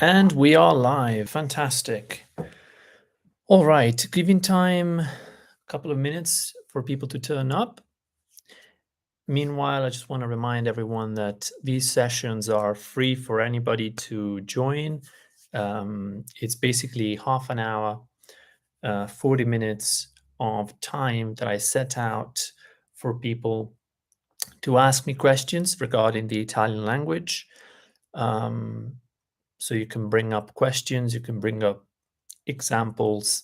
And we are live. Fantastic. All right, giving time a couple of minutes for people to turn up. Meanwhile, I just want to remind everyone that these sessions are free for anybody to join. It's basically half an hour, 40 minutes of time that I set out for people to ask me questions regarding the Italian language. So you can bring up questions, you can bring up examples,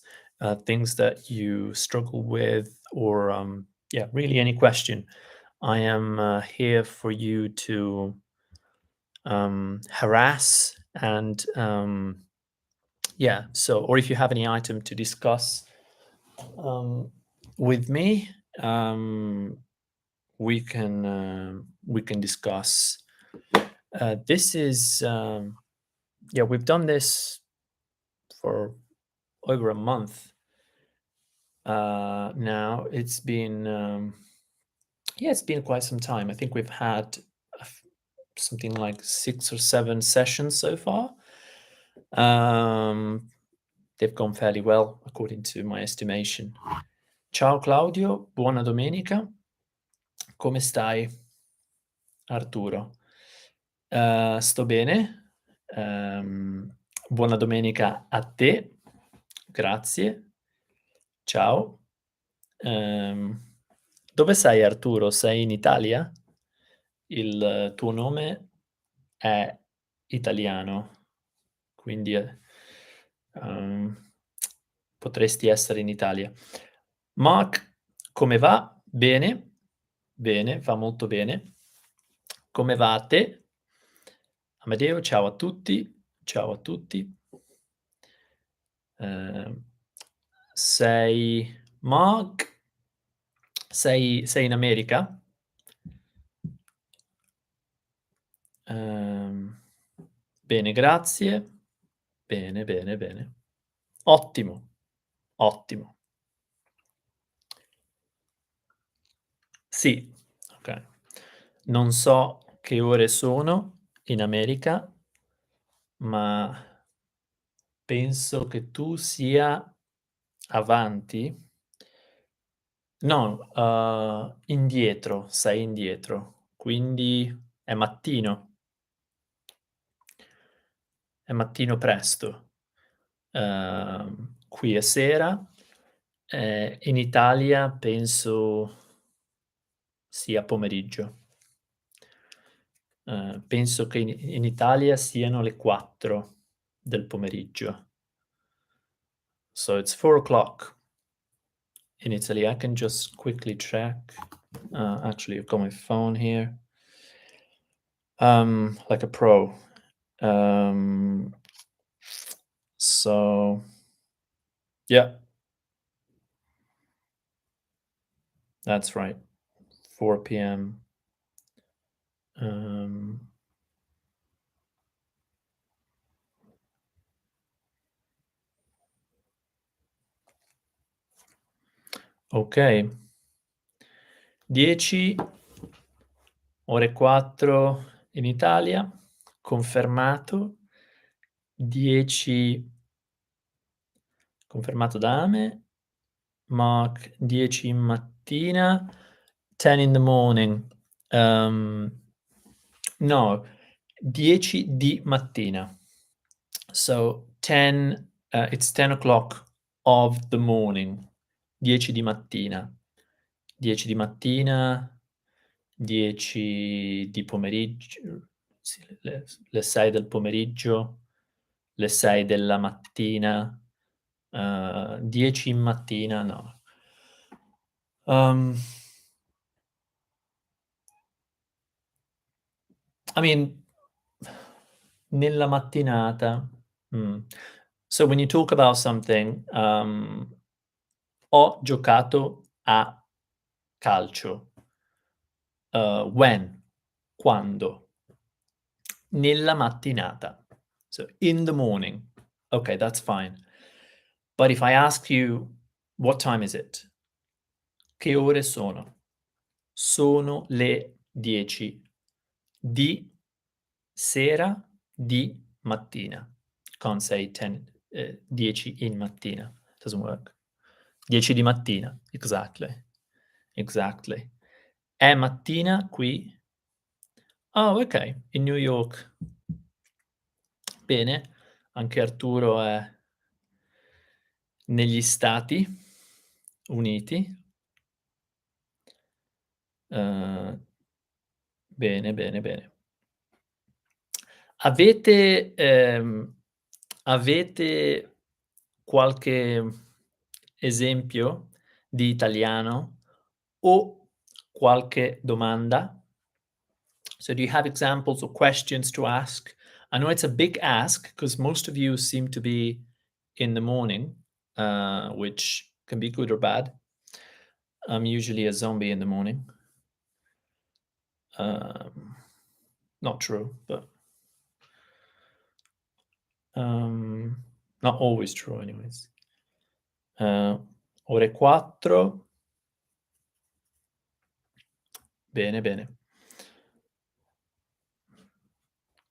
things that you struggle with, or really any question. I am here for you to harass and or if you have any item to discuss with me, we can discuss. This is we've done this for over a month now. It's been it's been quite some time. I think we've had something like 6 or 7 sessions so far. They've gone fairly well according to my estimation. Ciao Claudio, buona domenica. Come stai? Arturo. Sto bene. Buona domenica a te. Grazie. Ciao. Dove sei Arturo? Sei in Italia? Il tuo nome è italiano, quindi potresti essere in Italia. Mark, come va? Bene, bene, va molto bene. Come va a te? Amedeo, ciao a tutti, ciao a tutti. Sei Mark? Sei in America? Bene, grazie. Bene, bene, bene. Ottimo, ottimo. Sì, okay. Non so che ore sono in America, ma penso che tu sia avanti. No, indietro, sei indietro, quindi è mattino. È mattino presto. Qui è sera. In Italia penso sia pomeriggio. Penso che in Italia siano le 4 del pomeriggio. So it's 4 o'clock in Italy. I can just quickly check. Actually, I've got my phone here. Like a pro. So yeah, that's right. 4 p.m. Ok. 10 ore 4 in Italia, confermato. 10 confermato da Ame. Mark 10 in mattina, 10 in the morning. No, 10 di mattina. So 10, it's 10 o'clock of the morning. 10 di mattina. 10 di mattina, 10 di pomeriggio, sì, le 6 del pomeriggio, le 6 della mattina, 10 in mattina, no. I mean, nella mattinata. So when you talk about something, ho giocato a calcio. When? Quando? Nella mattinata. So in the morning. Okay, that's fine. But if I ask you, what time is it? Che ore sono? Sono le 10 di sera di mattina. Can't say 10 in mattina. Doesn't work. 10 di mattina. Exactly. Exactly. È mattina qui? Oh, ok. In New York. Bene. Anche Arturo è negli Stati Uniti. Bene, bene, bene. Avete qualche esempio di italiano o qualche domanda? So do you have examples or questions to ask? I know it's a big ask because most of you seem to be in the morning, which can be good or bad. I'm usually a zombie in the morning. Not true, but not always true anyways. Ore 4. Bene, bene.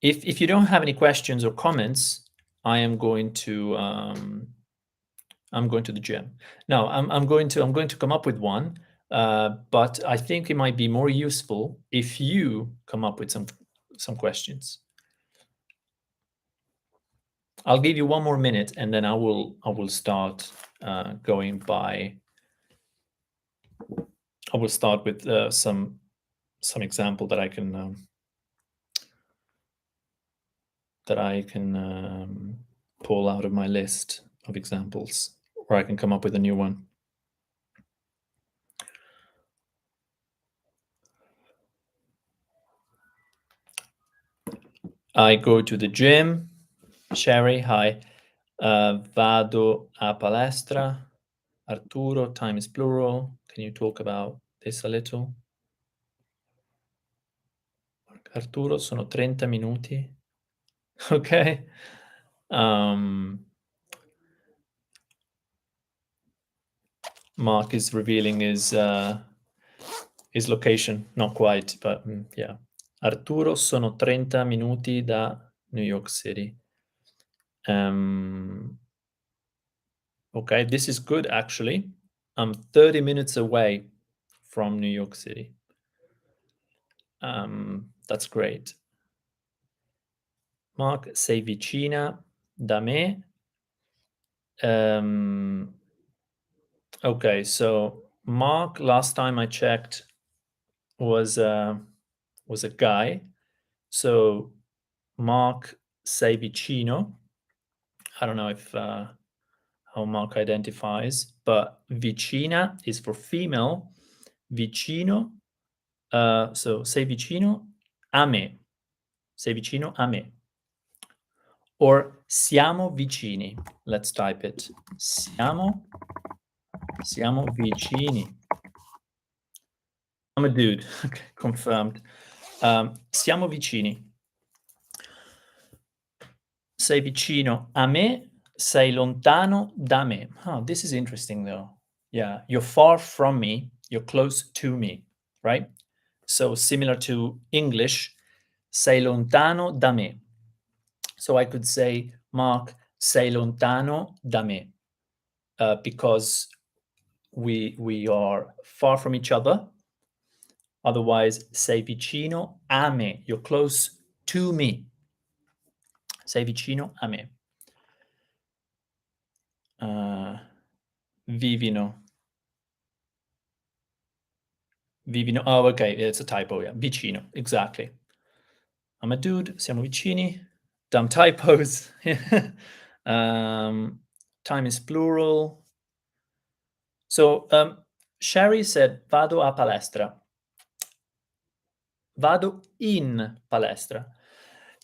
If you don't have any questions or comments, I am going to the gym. No, I'm going to come up with one, but I think it might be more useful if you come up with some questions. I'll give you one more minute, and then I will start going by. I will start with some example that I can pull out of my list of examples, or I can come up with a new one. I go to the gym. Sherry, hi. Vado a palestra. Arturo, time is plural. Can you talk about this a little? Arturo, sono 30 minuti. Okay. Mark is revealing his location. Not quite, but yeah. Arturo, sono 30 minuti da New York City. Okay, this is good actually. I'm 30 minutes away from New York City. That's great. Mark, sei vicina da me. Okay, so Mark, last time I checked, was a guy. So Mark, sei vicino. I don't know if how Mark identifies, but vicina is for female. Vicino. So sei vicino a me. Sei vicino a me. Or siamo vicini. Let's type it. Siamo vicini. I'm a dude. Okay, confirmed. Siamo vicini. Sei vicino a me, sei lontano da me. Oh, this is interesting though. Yeah, you're far from me, you're close to me, right? So similar to English, sei lontano da me. So I could say, Mark, sei lontano da me, because we are far from each other. Otherwise, sei vicino a me, you're close to me. Sei vicino a me. Vivino. Vivino. Oh, okay, it's a typo, yeah. Vicino, exactly. I'm a dude, siamo vicini. Dumb typos. Time is plural. So, Sherry said, vado a palestra. Vado in palestra.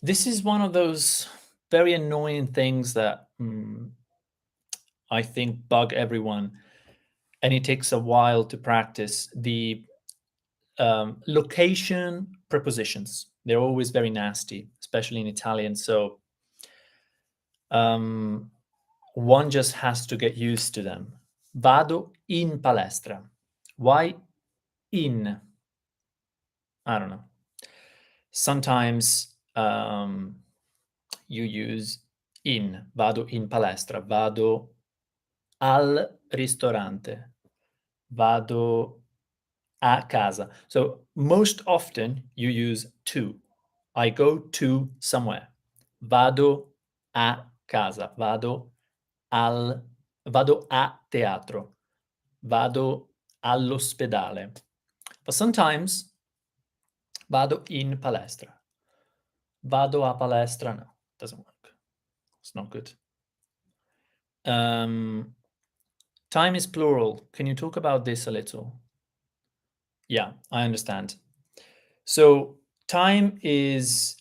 This is one of those very annoying things that I think bug everyone, and it takes a while to practice. The location prepositions, they're always very nasty, especially in Italian. So one just has to get used to them. Vado in palestra. Why in? I don't know. Sometimes you use in. Vado in palestra, vado al ristorante, vado a casa. So most often you use to. I go to somewhere. Vado a casa, vado a teatro, vado all'ospedale. But sometimes vado in palestra. Vado a palestra. No, doesn't work. It's not good. Time is plural. Can you talk about this a little? Yeah, I understand. So time is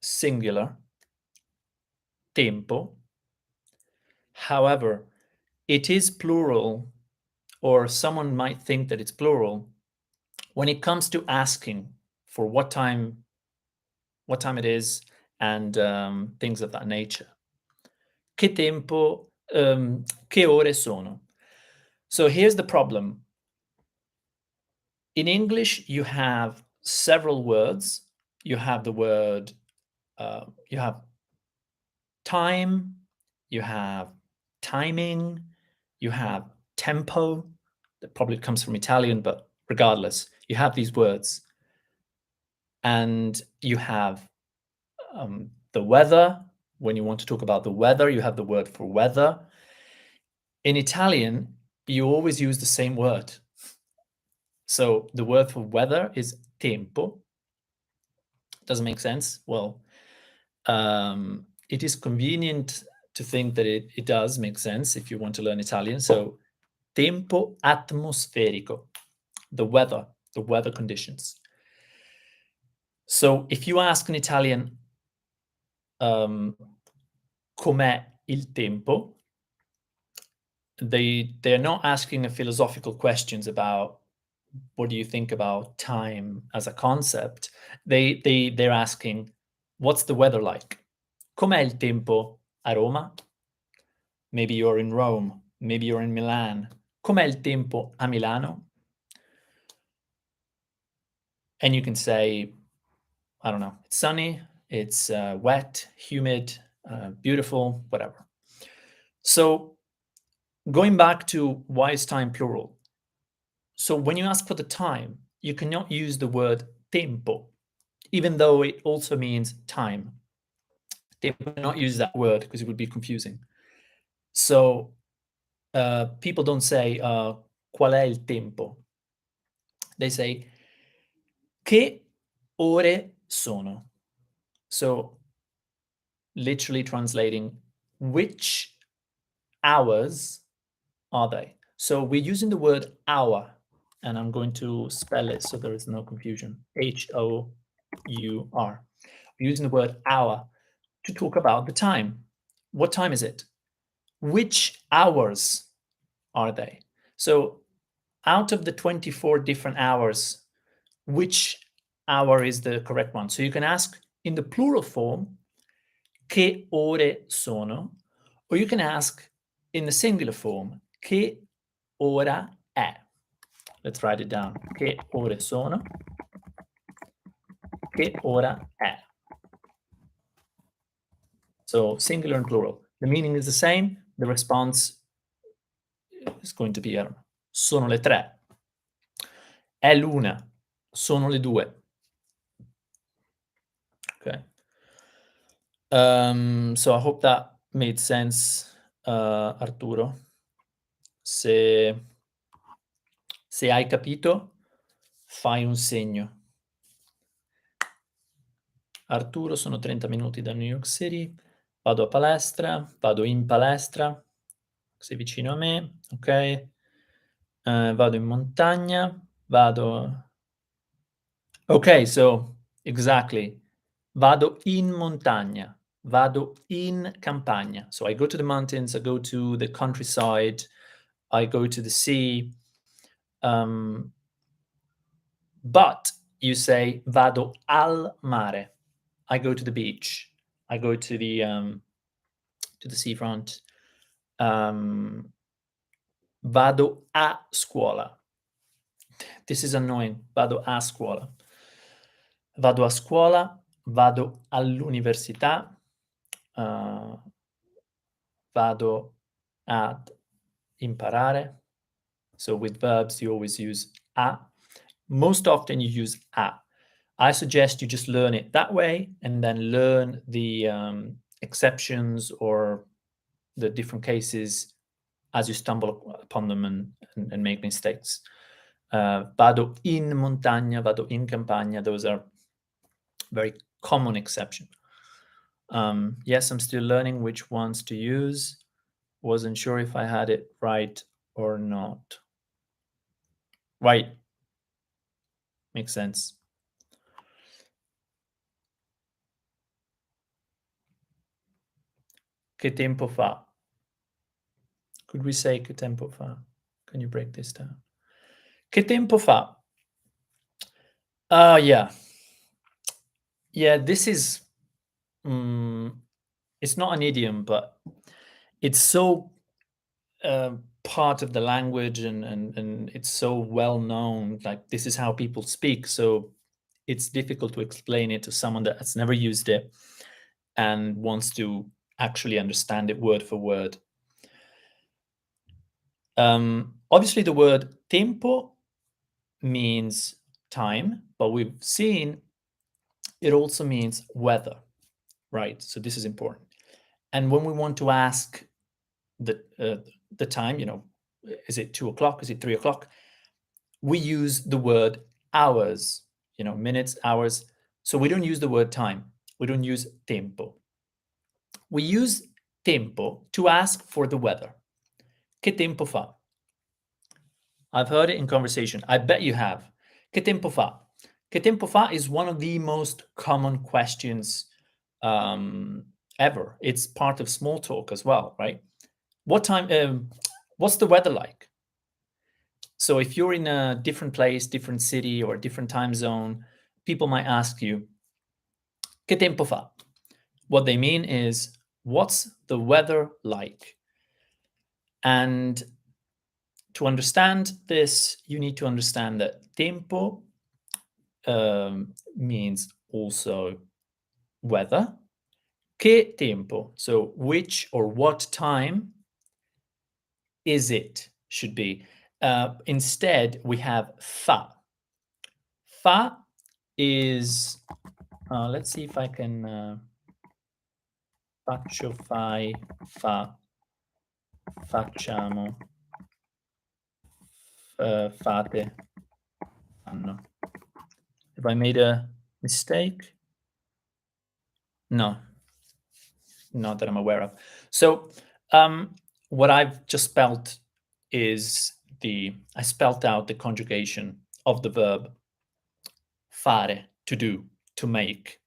singular, tempo. However, it is plural, or someone might think that it's plural when it comes to asking for what time it is, and things of that nature. Che tempo, che ore sono? So here's the problem. In English, you have several words. You have the word, you have time, you have timing, you have tempo. That probably comes from Italian, but regardless, you have these words. And you have the weather. When you want to talk about the weather, you have the word for weather. In Italian, you always use the same word. So the word for weather is tempo. Doesn't make sense? Well, it is convenient to think that it does make sense if you want to learn Italian. So tempo atmosferico, the weather conditions. So if you ask in Italian, com'è il tempo, they're not asking a philosophical questions about what do you think about time as a concept. They're asking, what's the weather like? Com'è il tempo a Roma? Maybe you're in Rome. Maybe you're in Milan. Com'è il tempo a Milano? And you can say, I don't know, it's sunny, it's wet, humid, beautiful, whatever. So going back to why is time plural? So when you ask for the time, you cannot use the word tempo, even though it also means time. They would not use that word because it would be confusing. So people don't say qual è il tempo. They say che ore sono. So literally translating, which hours are they? So we're using the word hour, and I'm going to spell it so there is no confusion. Hour. We're using the word hour to talk about the time. What time is it? Which hours are they? So out of the 24 different hours, which hour is the correct one? So you can ask in the plural form, che ore sono? Or you can ask in the singular form, che ora è? Let's write it down. Che ore sono? Che ora è? So singular and plural. The meaning is the same. The response is going to be, I don't know, sono le 3. È l'1. Sono le 2. Okay. So I hope that made sense, Arturo. Se hai capito, fai un segno. Arturo, sono 30 minuti da New York City. Vado a palestra, vado in palestra. Sei vicino a me, ok? Vado in montagna, vado. Okay, so exactly. Vado in montagna. Vado in campagna. So I go to the mountains, I go to the countryside, I go to the sea. But you say vado al mare. I go to the beach. I go to the seafront. Vado a scuola. This is annoying. Vado a scuola. Vado a scuola. vado all'università, uh, vado ad imparare. So with verbs, you always use a. Most often you use a. I suggest you just learn it that way and then learn the exceptions or the different cases as you stumble upon them and make mistakes. Vado in montagna, vado in campagna. Those are very common exceptions. Yes, I'm still learning which ones to use. Wasn't sure if I had it right or not. Right. Makes sense. Che tempo fa? Could we say che tempo fa? Can you break this down? Che tempo fa? Yeah. Yeah, this is, it's not an idiom, but it's so part of the language and it's so well known. Like, this is how people speak. So it's difficult to explain it to someone that has never used it and wants to actually understand it word for word. Obviously, the word tempo means time, but we've seen it also means weather, right? So this is important. And when we want to ask the time, is it 2 o'clock? Is it 3 o'clock? We use the word hours, minutes, hours. So we don't use the word time. We don't use tempo. We use tempo to ask for the weather. Che tempo fa? I've heard it in conversation. I bet you have. Che tempo fa? Che tempo fa is one of the most common questions ever. It's part of small talk as well, right? What's the weather like? So if you're in a different place, different city, or different time zone, people might ask you, che tempo fa? What they mean is, what's the weather like? And to understand this, you need to understand that tempo means also weather. Che tempo? So which or what time is it? Should be. Instead, we have fa. Fa is, let's see if I can, faccio, fai, fa, facciamo, fate, fanno. Have I made a mistake? No, not that I'm aware of. So what I've just spelt is I spelt out the conjugation of the verb fare, to do, to make.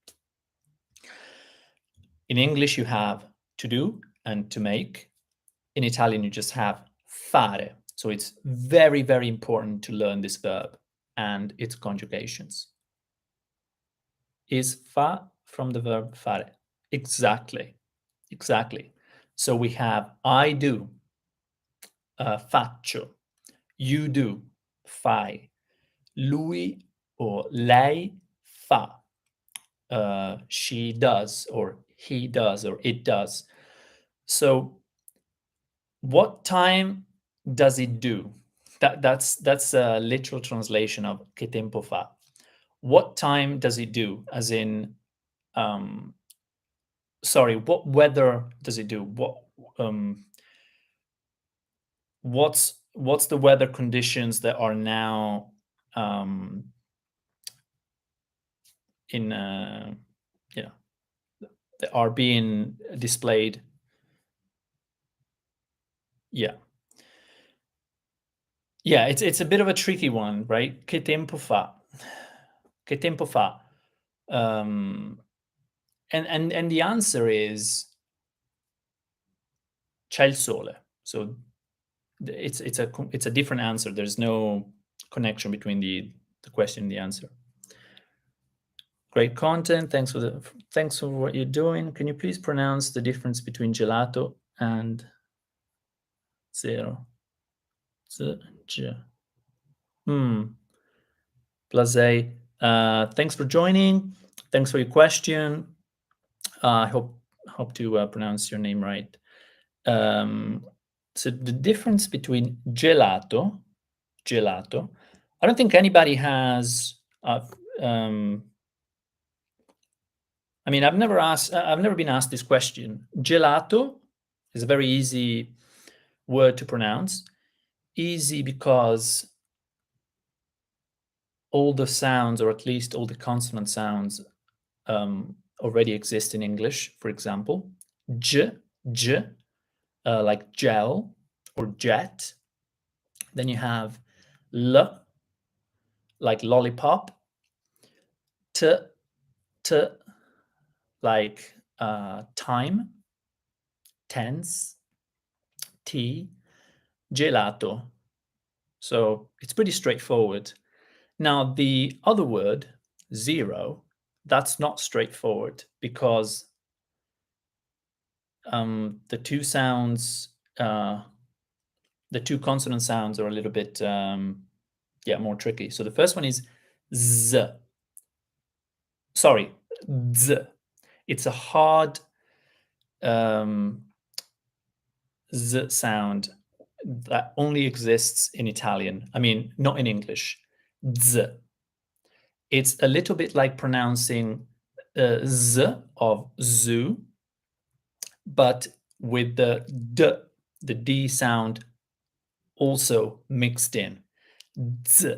In English, you have to do and to make. In Italian, you just have fare. So it's very, very important to learn this verb and its conjugations. Is fa from the verb fare? Exactly. So we have I do, faccio, you do, fai, lui or lei fa, she does or he does or it does. So what time does it do? That's a literal translation of che tempo fa. What time does it do? As in, sorry, what weather does it do? What's the weather conditions that are now in that are being displayed? Yeah, it's a bit of a tricky one, right? Che tempo fa? Che tempo fa? And the answer is c'è il sole. So it's a different answer. There's no connection between the question and the answer. Great content. Thanks for what you're doing. Can you please pronounce the difference between gelato and zero? Blasé. Thanks for joining. Thanks for your question. I hope to pronounce your name right. So the difference between gelato, I don't think anybody has. I mean, I've never been asked this question. Gelato is a very easy word to pronounce. Easy because all the sounds, or at least all the consonant sounds, already exist in English. For example, j, j, like gel or jet. Then you have l, like lollipop, t, t, like time, tense, t, gelato. So it's pretty straightforward. Now, the other word, zero, that's not straightforward because the two sounds, the two consonant sounds are a little bit, more tricky. So the first one is z. Sorry, z. It's a hard z sound that only exists in Italian. I mean, not in English. Z. It's a little bit like pronouncing z of zoo, but with the d sound also mixed in. Z,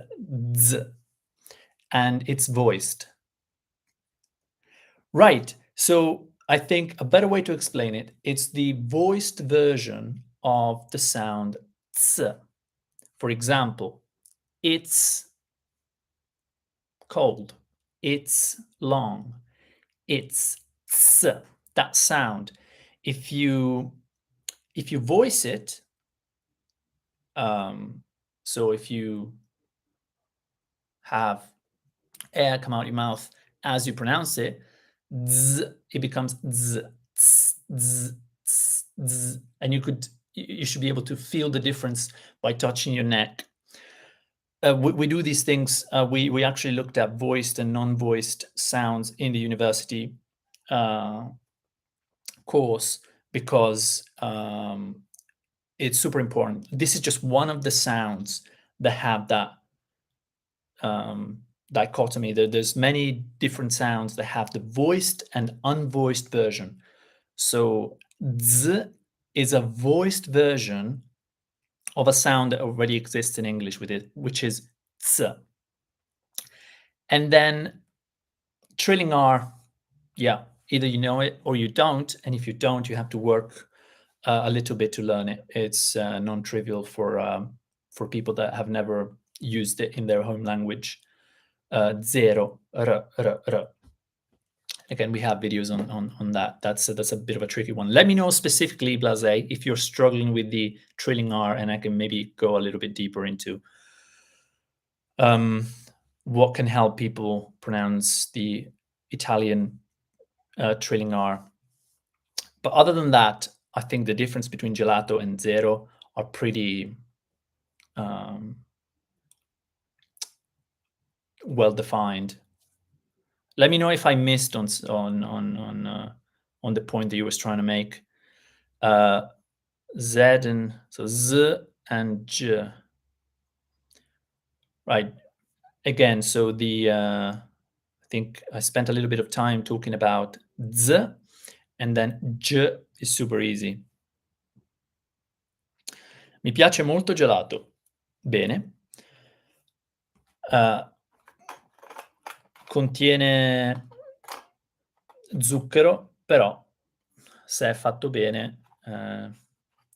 z. And it's voiced. Right. So I think a better way to explain it, it's the voiced version of the sound ts. For example, it's cold, it's long, it's ts, that sound. If you voice it, so if you have air come out your mouth as you pronounce it, z, it becomes z, ts, z, ts, z, and you should be able to feel the difference by touching your neck. We do these things. We actually looked at voiced and non-voiced sounds in the university course because it's super important. This is just one of the sounds that have that dichotomy. There's many different sounds that have the voiced and unvoiced version. So z is a voiced version of a sound that already exists in English with it, which is ts. And then trilling R, either you know it or you don't. And if you don't, you have to work a little bit to learn it. It's non-trivial for people that have never used it in their home language. Zero, r, r, r. Again, we have videos on that. That's a bit of a tricky one. Let me know specifically, Blase, if you're struggling with the trilling R, and I can maybe go a little bit deeper into what can help people pronounce the Italian trilling R. But other than that, I think the difference between gelato and zero are pretty well defined. Let me know if I missed on the point that you was trying to make. Z and so Z and J. Right. Again, so I think I spent a little bit of time talking about Z, and then J is super easy. Mi piace molto gelato. Bene. Contiene zucchero, però se è fatto bene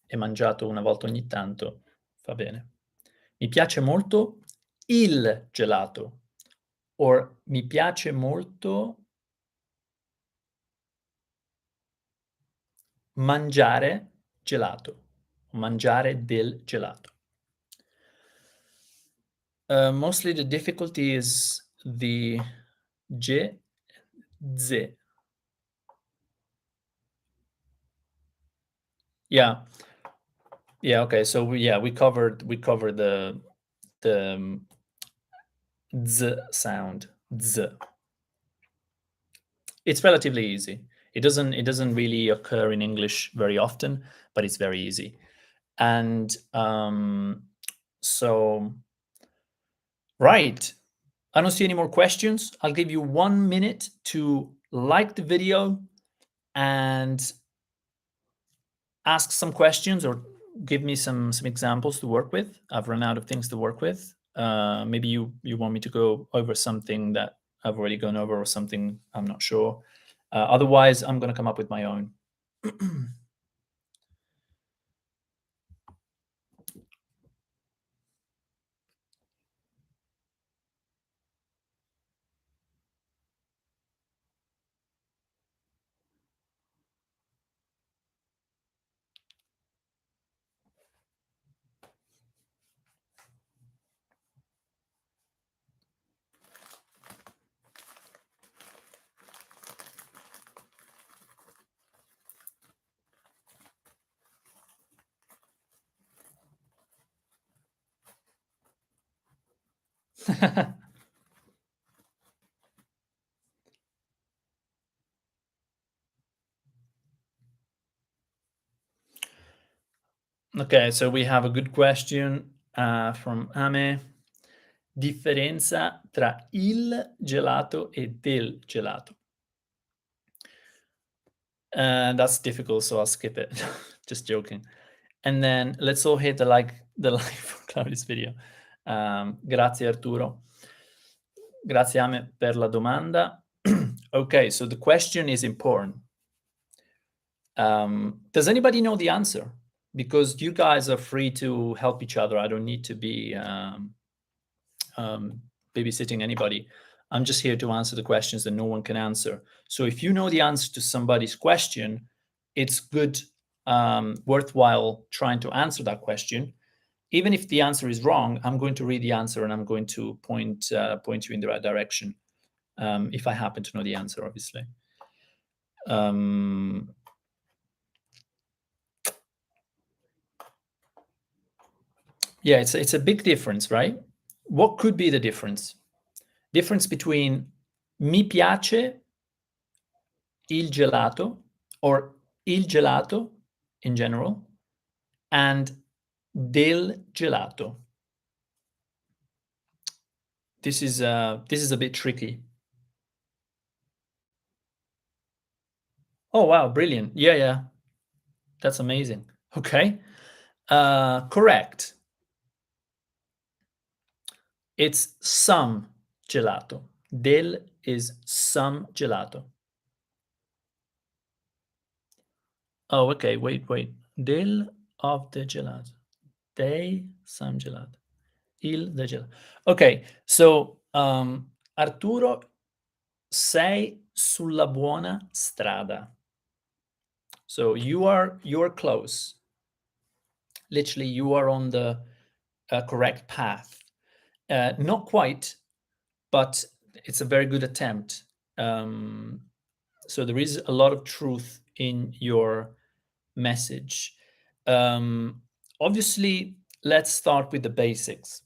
e mangiato una volta ogni tanto, fa bene. Mi piace molto il gelato, or mi piace molto mangiare gelato, mangiare del gelato. Mostly the difficulty is the G, Z. Yeah. Yeah, okay. So we covered the Z sound. Z. It's relatively easy. It doesn't really occur in English very often, but it's very easy. And so, right. I don't see any more questions. I'll give you 1 minute to like the video and ask some questions or give me some examples to work with. I've run out of things to work with. Maybe you want me to go over something that I've already gone over or something I'm not sure. Otherwise, I'm going to come up with my own. Okay, so we have a good question from Ame. Differenza tra il gelato e del gelato. That's difficult, so I'll skip it. Just joking. And then let's all hit the like for Claudia's video. Grazie Arturo. Grazie Ame per la domanda. Okay, so the question is important. Does anybody know the answer? Because you guys are free to help each other. I don't need to be babysitting anybody. I'm just here to answer the questions that no one can answer. So if you know the answer to somebody's question, it's good, worthwhile trying to answer that question. Even if the answer is wrong, I'm going to read the answer and I'm going to point you in the right direction, if I happen to know the answer, obviously. Yeah, it's a big difference, right? What could be the difference? Difference between mi piace il gelato or il gelato in general and del gelato. This is a bit tricky. Oh wow, brilliant. Yeah. That's amazing. Okay. Correct. It's some gelato. Del is some gelato. Oh, okay. Wait. Del of the gelato. Dei some gelato. Il the gelato. Okay. So, Arturo, sei sulla buona strada. So you're close. Literally, you are on the correct path. Not quite, but it's a very good attempt. So there is a lot of truth in your message. Obviously, let's start with the basics.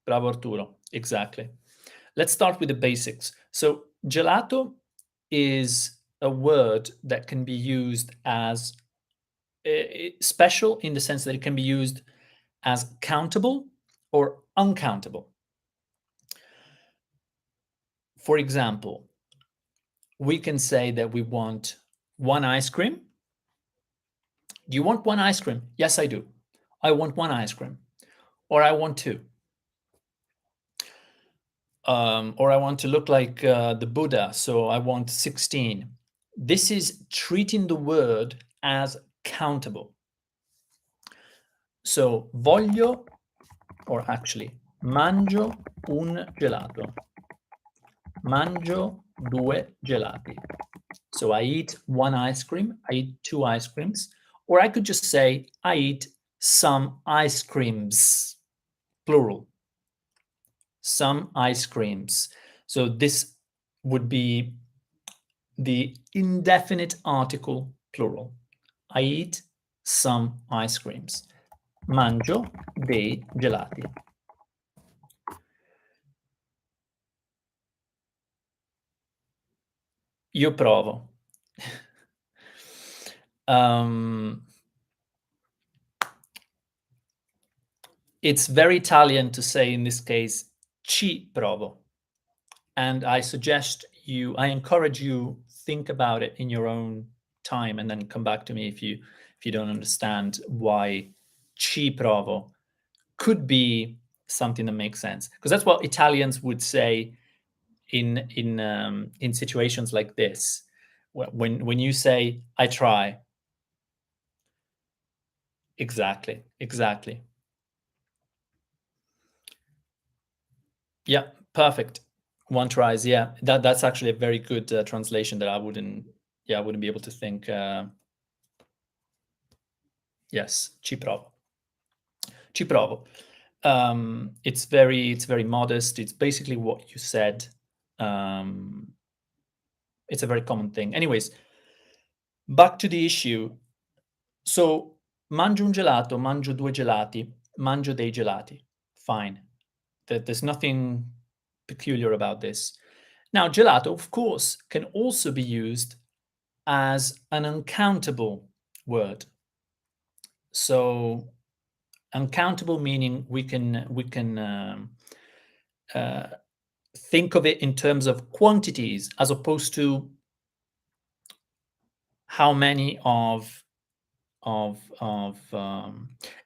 Bravo Arturo, exactly. Let's start with the basics. So gelato is a word that can be used as special in the sense that it can be used as countable or uncountable. For example, we can say that we want one ice cream. Do you want one ice cream? Yes, I do. I want one ice cream. Or I want two. Or I want to look like the Buddha, so I want 16. This is treating the word as countable. So voglio, or actually, mangio un gelato. Mangio due gelati. So I eat one ice cream, I eat two ice creams, or I could just say I eat some ice creams, plural. Some ice creams. So this would be the indefinite article plural. I eat some ice creams. Mangio dei gelati. Io provo. Um, it's very Italian to say in this case ci provo, and I encourage you think about it in your own time, and then come back to me if you don't understand why ci provo could be something that makes sense, because that's what Italians would say in situations like this. When you say I try, exactly. Yeah, perfect. One tries. Yeah, that's actually a very good translation that I wouldn't. Yeah, I wouldn't be able to think. Yes, ci provo. Ci provo. It's very modest. It's basically what you said. Um, it's a very common thing. Anyways, back to the issue. So, mangio un gelato, mangio due gelati, mangio dei gelati. Fine. There's nothing peculiar about this. Now, gelato, of course, can also be used as an uncountable word. So, uncountable meaning we can uh, think of it in terms of quantities as opposed to how many of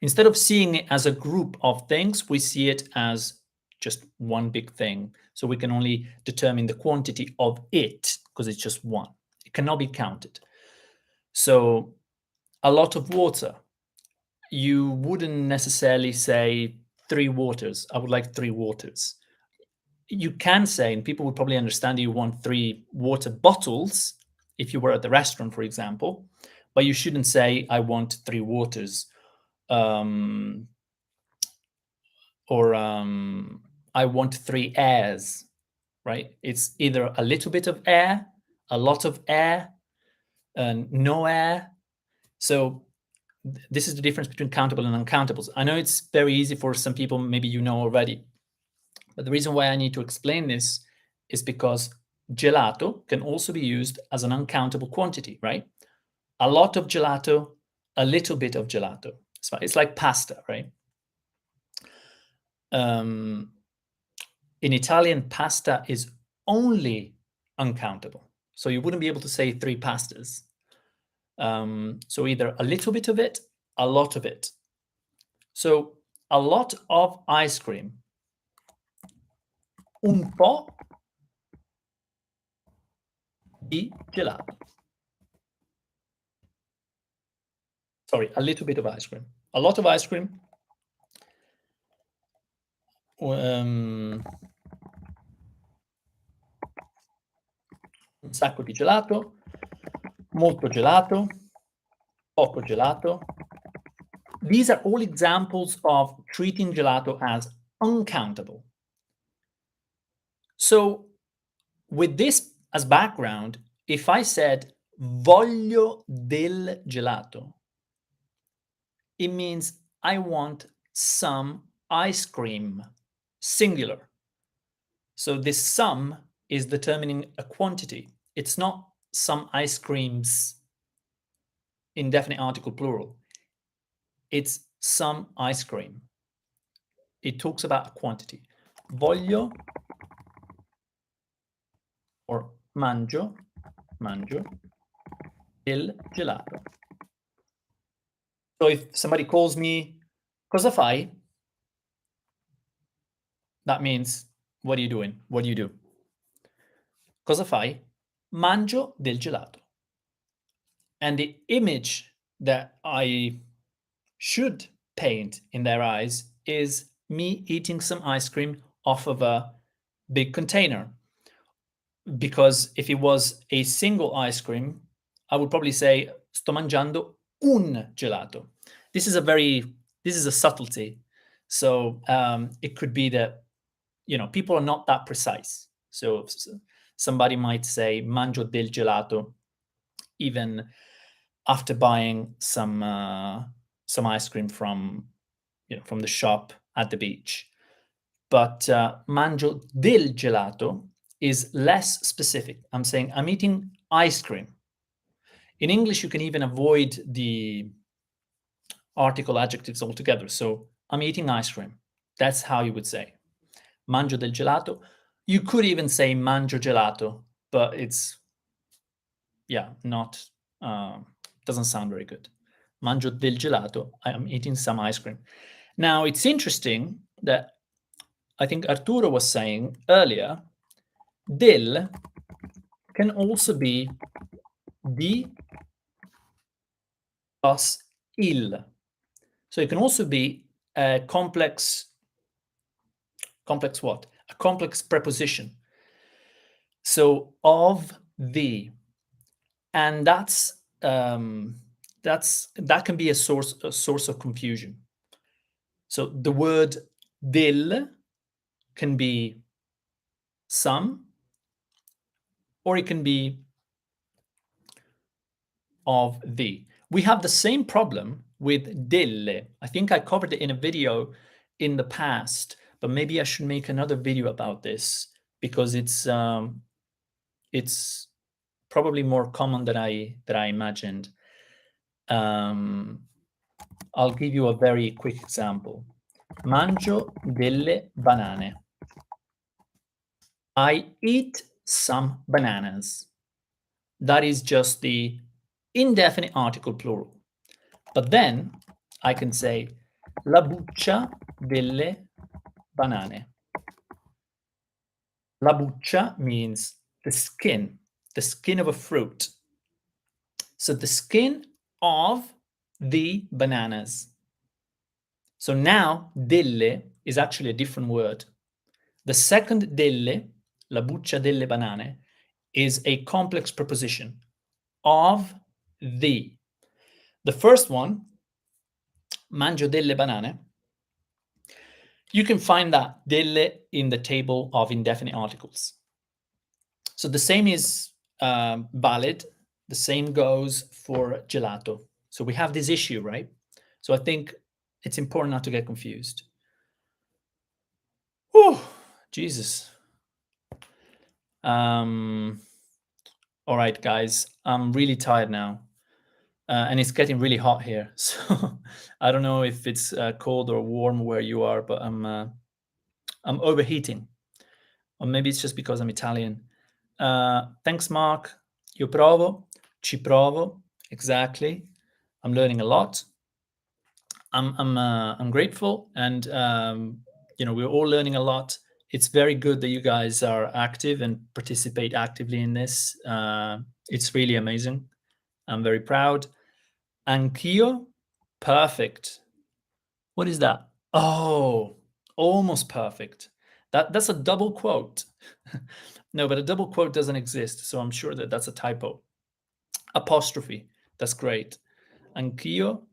instead of seeing it as a group of things, we see it as just one big thing. So we can only determine the quantity of it because it's just one. It cannot be counted. So a lot of water, you wouldn't necessarily say 3 waters. I would like 3 waters. You can say, and people would probably understand, you want 3 water bottles if you were at the restaurant, for example, but you shouldn't say, I want 3 waters. Um, or I want 3 airs, right? It's either a little bit of air, a lot of air, and no air. So this is the difference between countable and uncountables. I know it's very easy for some people, maybe you know already, but the reason why I need to explain this is because gelato can also be used as an uncountable quantity, right? A lot of gelato, a little bit of gelato. So it's like pasta, right? Um, in Italian, pasta is only uncountable. So you wouldn't be able to say 3 pastas. So either a little bit of it, a lot of it. So a lot of ice cream, un po' di gelato. Sorry, a little bit of ice cream. A lot of ice cream. Un sacco di gelato, molto gelato, poco gelato. These are all examples of treating gelato as uncountable. So with this as background, if I said voglio del gelato, it means I want some ice cream, singular. So this some is determining a quantity. It's not some ice creams, indefinite article plural. It's some ice cream. It talks about a quantity. Voglio or mangio il gelato. So if somebody calls me, cosa fai? That means, what are you doing? What do you do? Cosa fai? Mangio del gelato. And the image that I should paint in their eyes is me eating some ice cream off of a big container. Because if it was a single ice cream, I would probably say sto mangiando un gelato. This is a subtlety. So it could be that people are not that precise. So somebody might say mangio del gelato even after buying some ice cream from the shop at the beach. But mangio del gelato is less specific. I'm saying I'm eating ice cream. In English, you can even avoid the article adjectives altogether. So I'm eating ice cream. That's how you would say. Mangio del gelato. You could even say mangio gelato, but it's, yeah, not, doesn't sound very good. Mangio del gelato. I am eating some ice cream. Now, it's interesting that I think Arturo was saying earlier, del can also be di plus il. So it can also be a complex what? A complex preposition. So of the, and that can be a source of confusion. So the word del can be some, or it can be of the. We have the same problem with delle. I think I covered it in a video in the past, but maybe I should make another video about this because it's probably more common than I imagined. I'll give you a very quick example. Mangio delle banane. I eat some bananas. That is just the indefinite article plural. But then I can say la buccia delle banane. La buccia means the skin of a fruit. So the skin of the bananas. So now delle is actually a different word. The second delle, la buccia delle banane, is a complex preposition of the. The first one, mangio delle banane, you can find that delle in the table of indefinite articles. So the same is valid. The same goes for gelato. So we have this issue, right? So I think it's important not to get confused. Oh, Jesus. All right, guys, I'm really tired now. And it's getting really hot here. So I don't know if it's cold or warm where you are, but I'm overheating. Or maybe it's just because I'm Italian. Thanks, Mark. Io provo, ci provo. Exactly. I'm learning a lot. I'm grateful, and we're all learning a lot. It's very good that you guys are active and participate actively in this. It's really amazing. I'm very proud. Anch'io, perfect. What is that? Oh, almost perfect. That's a double quote. No, but a double quote doesn't exist, so I'm sure that that's a typo. Apostrophe, that's great. Anch'io,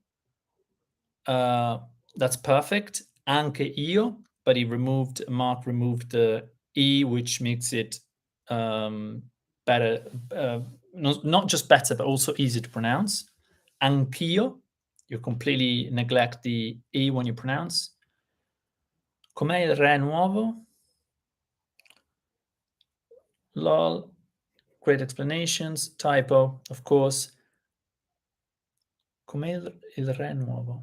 that's perfect. Anche io, but Mark removed the E, which makes it better, not just better, but also easy to pronounce. Anch'io, you completely neglect the E when you pronounce. Com'è il re nuovo? Lol, great explanations. Typo, of course. Com'è il re nuovo?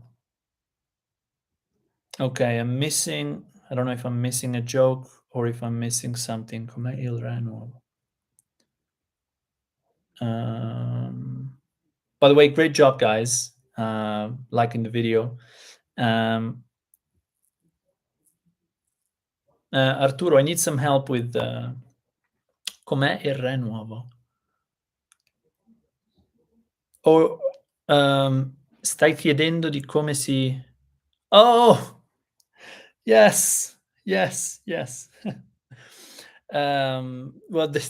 Okay, I don't know if I'm missing a joke or if I'm missing something. Com'è il re nuovo? By the way, great job, guys. Liking the video. Arturo, I need some help with com'è il re nuovo? O stai chiedendo di come si... Oh! Yes, yes, yes. Well, this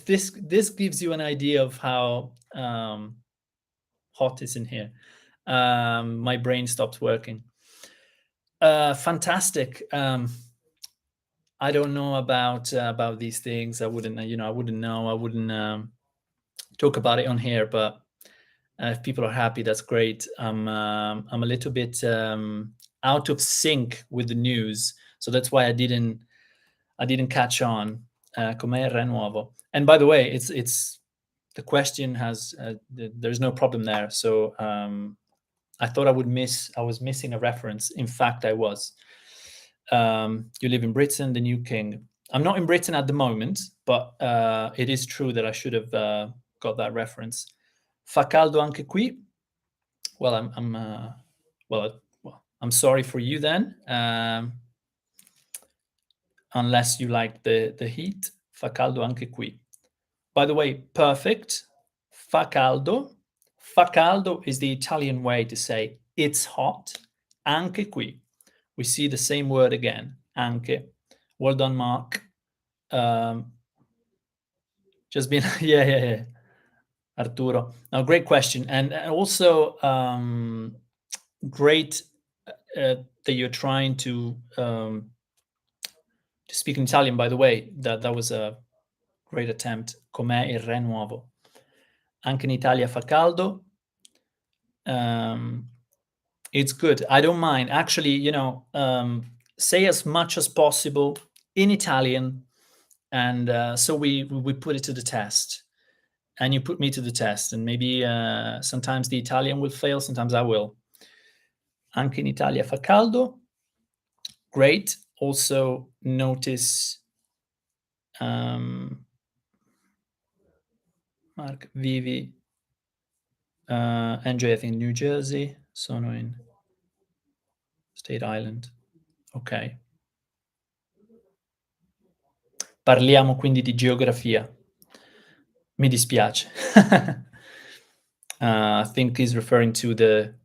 gives you an idea of how hot is in here. My brain stopped working. Fantastic. I don't know about these things. I wouldn't know. I wouldn't talk about it on here. But if people are happy, that's great. I'm a little bit out of sync with the news, so that's why I didn't catch on. Com'è il re nuovo? And by the way, it's the question has there's no problem there. So I thought I was missing a reference. In fact, I was. You live in Britain, the new king. I'm not in Britain at the moment, but it is true that I should have got that reference. Fa caldo anche qui. Well, I'm sorry for you then. Unless you like the heat. Fa caldo anche qui. By the way, perfect. Fa caldo. Fa caldo is the Italian way to say it's hot. Anche qui. We see the same word again. Anche. Well done, Mark. Just been yeah. Arturo. Now, great question, and also great that you're trying to speak in Italian. By the way, that was a great attempt. Com'è il re nuovo? Anche in Italia fa caldo. It's good. I don't mind. Actually, say as much as possible in Italian, and so we put it to the test. And you put me to the test, and maybe sometimes the Italian will fail, sometimes I will. Anche in Italia fa caldo. Great. Also notice Mark, vivi, Andrea, I think New Jersey, sono in State Island. Ok. Parliamo quindi di geografia. Mi dispiace. I think you're referring to the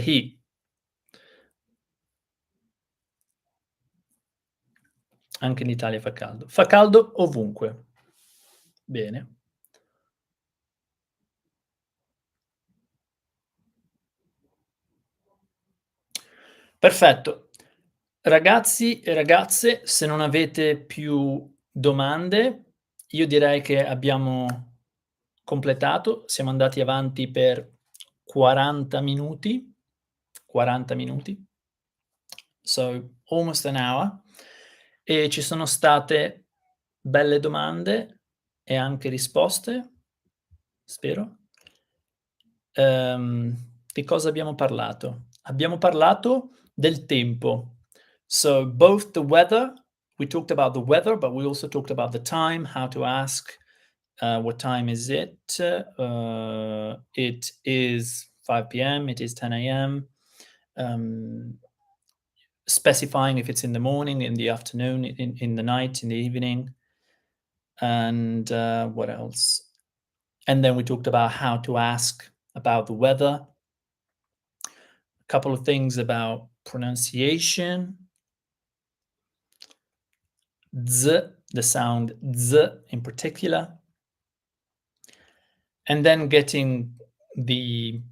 heat. Anche in Italia fa caldo. Fa caldo ovunque. Bene. Perfetto. Ragazzi e ragazze, se non avete più domande, io direi che abbiamo completato. Siamo andati avanti per 40 minuti. 40 minuti. So, almost an hour. E ci sono state belle domande e anche risposte, spero. Di cosa abbiamo parlato? Abbiamo parlato del tempo. So both the weather, we talked about the weather, but we also talked about the time, how to ask, what time is it? It is 5 p.m., it is 10 a.m., specifying if it's in the morning, in the afternoon, in the night, in the evening, and what else? And then we talked about how to ask about the weather, a couple of things about pronunciation, z, the sound z in particular, and then getting the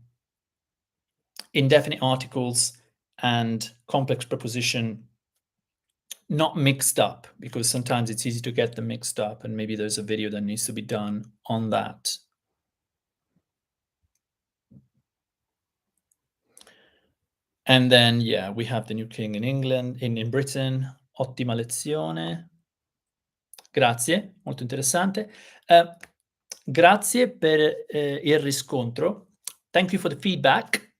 indefinite articles and complex preposition not mixed up, because sometimes it's easy to get them mixed up, and maybe there's a video that needs to be done on that. And then, yeah, we have the new king in England, in Britain. Ottima lezione. Grazie, molto interessante. Grazie per il riscontro. Thank you for the feedback.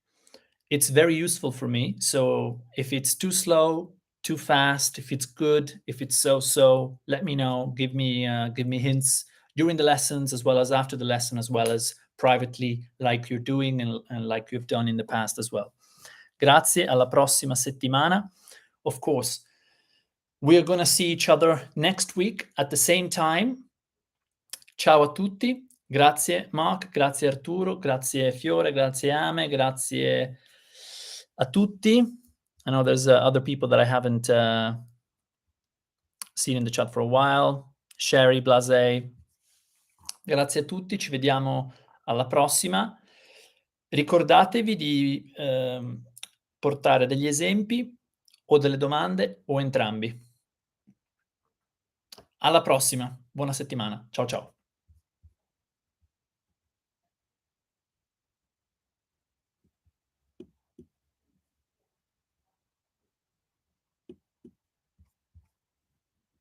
It's very useful for me. So if it's too slow, too fast, if it's good, if it's so, let me know. Give me hints during the lessons, as well as after the lesson, as well as privately, like you're doing and like you've done in the past as well. Grazie, alla prossima settimana. Of course, we're going to see each other next week at the same time. Ciao a tutti. Grazie Mark, grazie Arturo, grazie Fiore, grazie Ame, grazie a tutti. I know there's other people that I haven't seen in the chat for a while. Sherry, Blase. Grazie a tutti, ci vediamo alla prossima. Ricordatevi di portare degli esempi o delle domande o entrambi. Alla prossima, buona settimana. Ciao ciao.